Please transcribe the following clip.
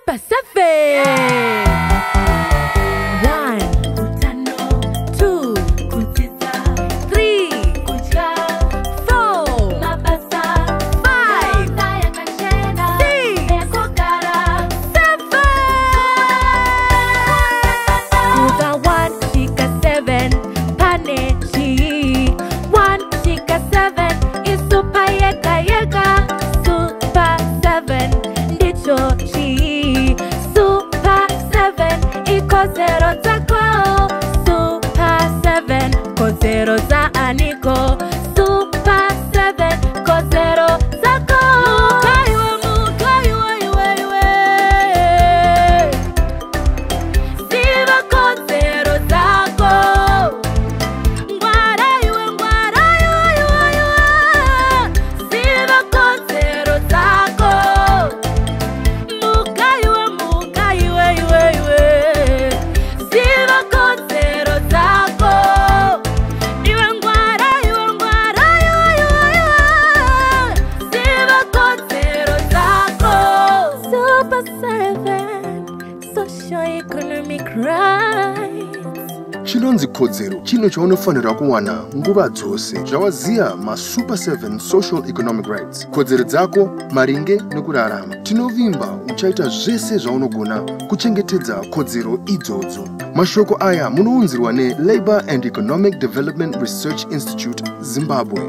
Super 7. 1, 2, 3, 4, 5, 6, 7. Zero zako, Super 7, ko zero za Aniko. Super 7, ko zero zako. Mukaiwe. Siva ko zero zako. Ngwaraiwe. Siva ko zero zako. Mukaiwe. Socio-economic rights. Chinonzi kodzero chino chaunofanira kuwana nguva dzose. Zvawaziya ma-Super 7 social economic rights. Kodzero dzako maringe nekurarama. Tinovimba uchaita zvese zvaunogona kuchengetedza kodzero idzodzo. Mashoko aya munounzirwa neLabour and Economic Development Research Institute, Zimbabwe.